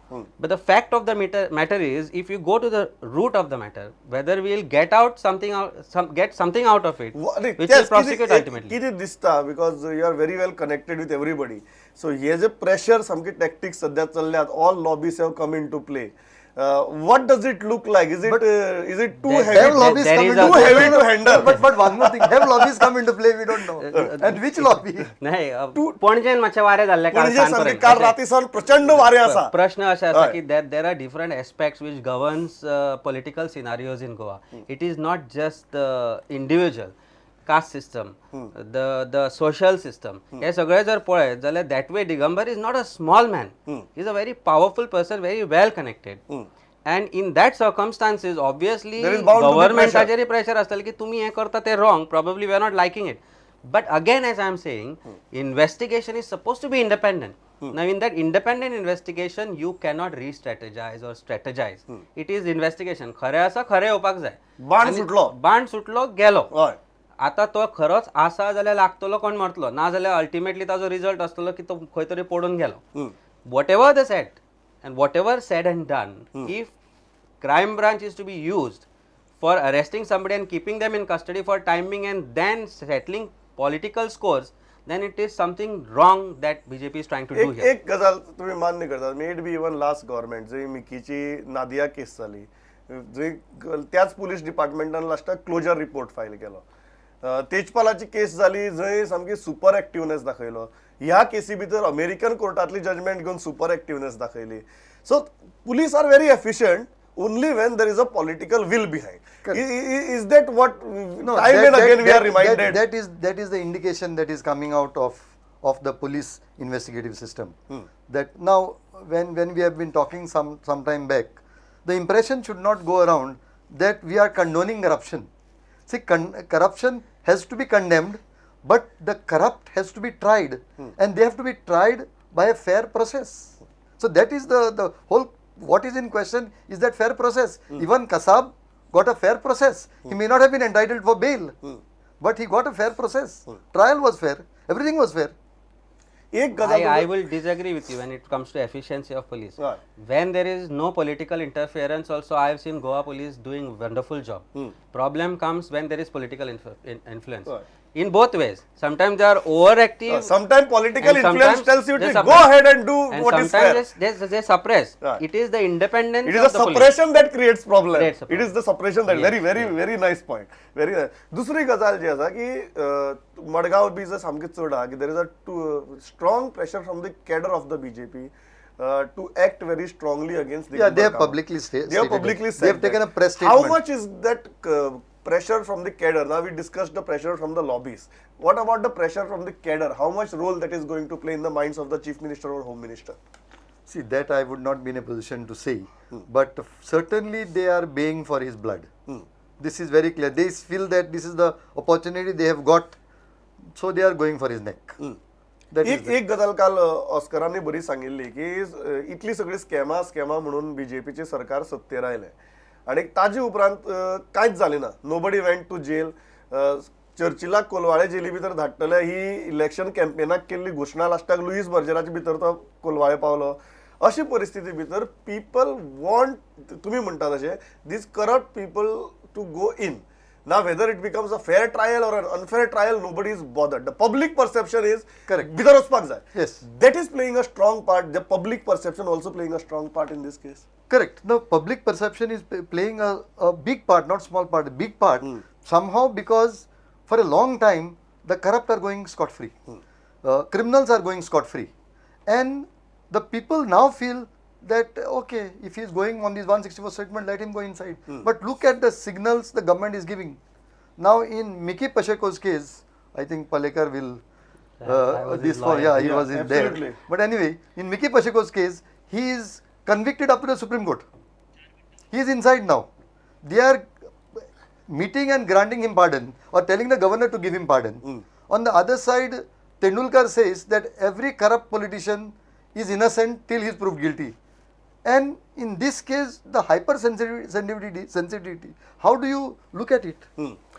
But the fact of the matter is, if you go to the root of the matter, whether we will get something out of it, which will prosecute ultimately. किती दिसता because you are very well connected with everybody so हे जे pressure सामके tactics सध्या चल्ल्यात all lobbies have come into play what does it look like? Is it too heavy? Have lobbies come into too heavy to handle? But one more thing, have lobbies come into play? We don't know. And which lobby? नाही पणजेन मातशे वारे जाल्ले काल म्हणजे सामके काल सांजपर्यंत. रातीसान प्रचंड वारे आसा प्रश्न असे आसा की there are different aspects which governs political scenarios in Goa. It is not just the individual caste system, the social system. हे सगळे जर पळयत जाल्यार that way Digambar is not a small man. He is a very powerful person, very well connected. And in that circumstances, obviously, There is bound to be government pressure असतले की तुम्ही हे करता ते wrong. Probably we are not liking it. But again, as I am saying, investigation is supposed to be independent. Now, in that independent investigation, you cannot re-strategize or strategize. It is investigation. खरे आसा खरे येवपाक जाय. बाण सुटलो गेलो. आता तो खरोच आसा जाल्यार लागतलो कोण मरतलो ना जाल्यार अल्टिमेटली ताजो रिजल्ट आसतलो की तो खंय तरी पडून गेलो. What ever the set and whatever said and done, if crime branch is to be used for arresting somebody and keeping them in custody for time being and then settling political scores, then it is something wrong that BJP is trying to do here. एक गजाल तुम्ही मान्य करतात may be even last government जंय मिकीची Nadia case जाली जंय त्याच police डिपार्टमेंटान लास्टाक क्लोजर रिपोर्ट फायल केलो. तेजपालाची केस जाली जंय सामकी सुपर एक्टिवनेस दाखयलो. ह्या केसी भितर अमेरिकन कोर्टातली जजमेंट घेवन सुपर एक्टिवनेस दाखयली. So police are very efficient only when there is a political will behind. Is that what time and again we are reminded? That is the indication that is coming out of the police investigative system. That now when we have been talking some time back, the impression should not go around that we are condoning corruption. See, corruption has to be condemned, but the corrupt has to be tried, and they have to be tried by a fair process. So that is the whole. What is in question is that fair process. Even Kasab got a fair process. He may not have been entitled for bail, but he got a fair process. Trial was fair. Everything was fair. I will disagree with you when it comes to efficiency of police. When there is no political interference also, I have seen Goa police doing wonderful job. Problem comes when there is political influence. In both ways. Sometimes they are overactive. Sometimes political influence tells you to go ahead and do what is fair. Sometimes they suppress. It is the independence. It is the suppression that creates problem. It is the suppression that very nice point. Very nice. दुसरी गजाल जी आसा की Madgaon B जर सामके चड आहा की there is a strong pressure from the cadre of the BJP to act very strongly against the they have publicly stated. They have publicly said they have taken a press statement. How much is that pressure from the cadre? Now we discussed the pressure from the lobbies. What about the pressure from the cadre? How much role that is going to play in the minds of the Chief Minister or Home Minister? See, that I would not be in a position to say, but certainly they are baying for his blood. This is very clear. They feel that this is the opportunity they have got, so they are going for his neck. एक गजाल काल ऑस्करांनी बरी सांगिल्ली की इतली सगळी स्कॅमा म्हणून बीजेपीचे सरकार सत्तेर आयले आणि ताजे उपरांत कांयच जालें ना. Nobody went to jail. चर्चिलाक कोलवाळे जेली भितर धाडटले ही इलेक्शन कॅम्पेनाक केल्ली घोशणा लास्टाक लुईस बर्जेराचे भितर तो कोलवाळे पावलो. अशी परिस्थिती भितर पीपल वॉन्ट तुम्ही म्हणटा तशें these corrupt people to go in. Now whether it becomes a fair trial or an unfair trial, nobody is bothered. The public perception is correct. भितर वचपाक जाय. Yes. That is playing a strong part. The public perception also playing a strong part in this case. Correct. The public perception is playing a big part, not small part, a big part. Somehow, because for a long time, the corrupt are going scot-free. Criminals are going scot-free. And the people now feel that, okay, if he is going on this 164 statement, let him go inside. But look at the signals the government is giving. Now, in Miki Pacheco's case, I think Palekar will, he was in there. But anyway, in Miki Pacheco's case, he is convicted up to the Supreme Court. He is inside now. They are meeting and granting him pardon or telling the governor to give him pardon. On the other side, Tendulkar says that every corrupt politician is innocent till he is proved guilty. And in this case, the hypersensitivity, how do you look at it?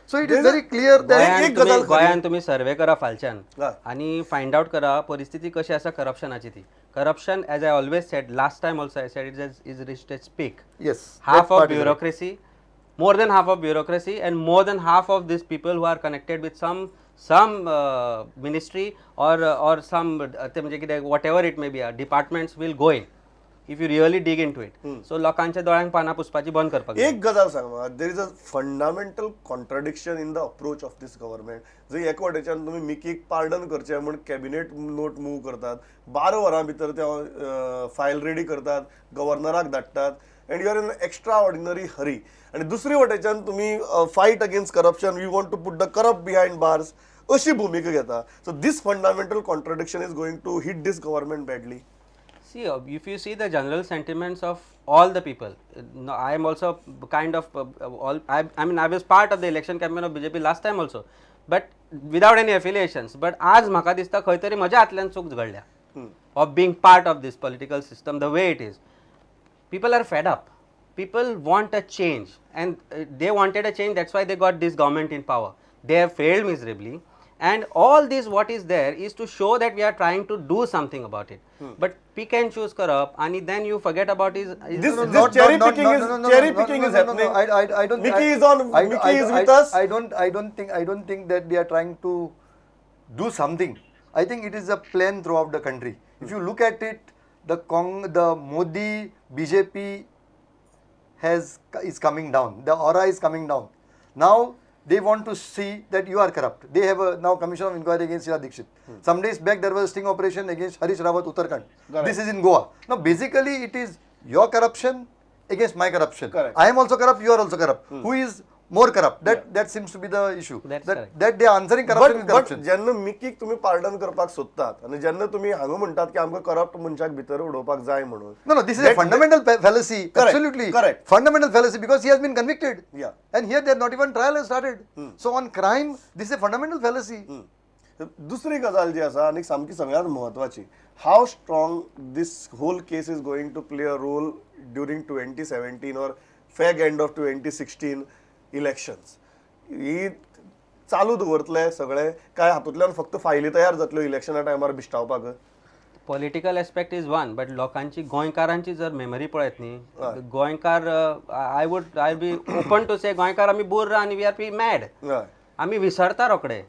So it is very clear that गोंयान तुम्ही सर्वे करा फालच्यान आणि find out करा परिस्थिती कशी आसा करप्शनाची ती. corruption, as I always said, last time also I said, is reached its peak. Yes. Half that of part is right. bureaucracy, more than half of bureaucracy, and more than half of these people who are connected with some ministry or some ते म्हणजे कितें whatever it may be, departments will go in if you really dig into it. So लोकांच्या दोळ्यांक पानां पुसपाची बंद करपाक जाय. एक गजाल सांग म्हाका, there is a fundamental contradiction in the approach of this government. जंय एका वटेच्यान तुमी मिकीक पार्डन करचे म्हूण कॅबिनेट नोट मूव करतात, 12 वरां भितर ते फायल रेडी करतात, गव्हर्नराक धाडटात, and you are in extraordinary hurry. आणि दुसरी वटेच्यान तुम्ही fight against corruption, you want to put the corrupt behind bars, अशी भूमिका घेता. So these fundamental contradiction is going to hit these government badly. See, if you see the general sentiments of all the people, I am also kind of I mean I was part of the election campaign of BJP last time also, but without any affiliations. But आज म्हाका दिसता खंय तरी म्हज्या हातल्यान चूक घडल्या of being part of this political system the way it is. People are fed up. People want a change, and they wanted a change. That's why they got this government in power. They have failed miserably. And all this what is there is to show that we are trying to do something about it. But pick and choose corrupt, and then you forget about his This Not- cherry not- picking no, is no, no, no, cherry no, picking no, is no, no, happening. no, I don't. Mickey is on. Mickey is with us. I don't think that they are trying to do something. I think it is a plan throughout the country. If you look at it, the Modi BJP is coming down. The aura is coming down. Now they want to see that you are corrupt. They have a now commission of inquiry against Sheila Dikshit. Some days back there was a sting operation against Harish Rawat Uttarakhand. Correct. This is in Goa. Now basically it is your corruption against my corruption. Correct. I am also corrupt, you are also corrupt. Who is more corrupt? That seems to be the issue. That's that correct. that they are answering corruption with but corruption. जेन्ना मिकीक तुम्ही pardon करपाक सोदतात आणि जेन्ना तुम्ही हांगा म्हणटात की आमकां करप्ट मनशाक भितर उडोवपाक जाय म्हणून, No, this is a fundamental fallacy. Correct, Absolutely. correct. Fundamental fallacy because he has been convicted. Yeah. And here not even trial has started. So on crime, this is a fundamental fallacy. दुसरी गजाल जी आसा आनी सामकी सगळ्यांत म्हत्वाची, how strong this whole case is going to play a role during 2017 or fag end of 2016 elections. ही चालू दवरतले सगळे काय हातूंतल्यान फक्त फायली तयार जातल्यो इलेक्शना टायमार बिश्टावपाक? Political aspect is one, but लोकांची गोंयकारांची जर मेमरी पळयत न्ही, गोंयकार आय बी ओपन टू से गोंयकार आमी बुर्र आनी वी आर बी मॅड. हय. आमी विसरता रोखडे.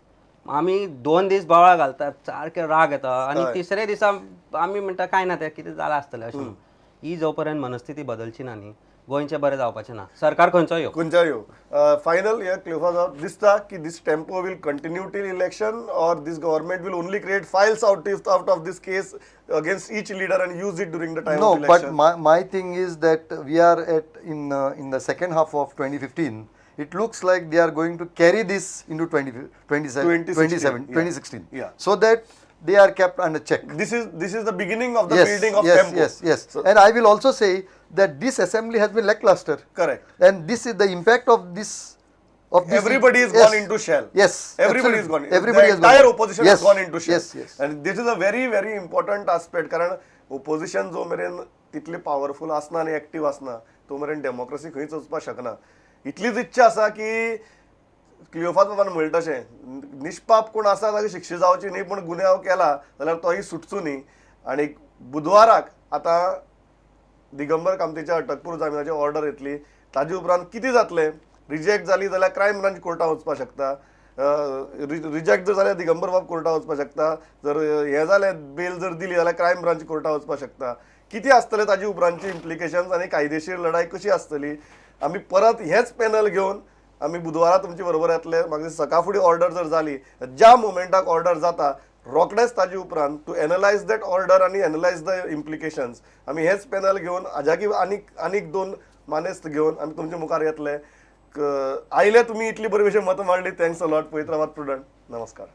आमी 2 दीस बोवाळ घालतात, सारके राग येता, आनी हय. तिसरे दिसा आमी म्हणटा काय ना तें कितें जालां आसतलें अशें. ही जो पर्यंत मनस्थिती बदलची ना न्ही, गोंयचें बरें जावपाचें ना. सरकार खंयचो येवं. खंयच्या येवं. फायनल हे क्लिफा जावं दिसता की this tempo will continue till election or this government will only create files out of this case against each leader and use it during the time No, of but election? my thing is that we are in the second half of 2015. It looks like they are going to carry this into 2016. Yeah. So that they are kept under check. This is the beginning of the Yes, building of yes, tempo. yes. So, And I will also say that this assembly has been lackluster. correct. And this is the impact of this. Everybody has Yes. gone into shell. Yes. Everybody has absolutely. gone. Everybody the has gone. entire opposition Yes. has gone into shell. Yes, yes. And this is a very, very important aspect. कारण opposition जो मेरेन तितली powerful आसना आणि active आसना तो मेरेन democracy खंयच वचपाक शकना. इतलीच इच्छा आसा की क्लिओफास बाबान म्हणटा तशें निष्पाप कोण आसा ताका शिक्षा जावची न्ही, पूण गुन्यांव केला जाल्यार तोही सुटचो न्ही. आणि बुधवाराक आतां दिगंबर कामतीच्या अटकपूर्व जामिनाची ऑर्डर येतली. ताजे उपरांत कितें जातलें, रिजेक्ट जाली जाल्यार क्रायम ब्रांच कोर्टात वचपाक शकता, रिजेक्ट जर जाल्यार दिगंबर बाब कोर्टात वचपाक शकता, जर हें जालें बेल जर दिली जाल्यार क्रायम ब्रांच कोर्टात वचपाक शकता. कितें आसतलें ताजे उपरांतची इम्प्लिकेशन्स आनी कायदेशीर लढाई कशी आसतली. आमी परत हेच पॅनल घेवन आमी बुधवारा तुमचे बरोबर येतले. म्हाका सकाळ फुडें ऑर्डर जर जाली, ज्या मोमेंटाक ऑर्डर जाता रोखडेच ताजे उपरांत टू एनालायज दॅट ऑर्डर आनी एनालायज द इम्प्लिकेशन्स आमी हेच पॅनल घेवन हाज्याकी आनीक 2 मानेस्त घेवन आमी तुमचे मुखार येतले. आयले तुमी इतली बरी भशेन मतां मांडली. Thanks a lot. पळयत रावात प्रुडंट. नमस्कार.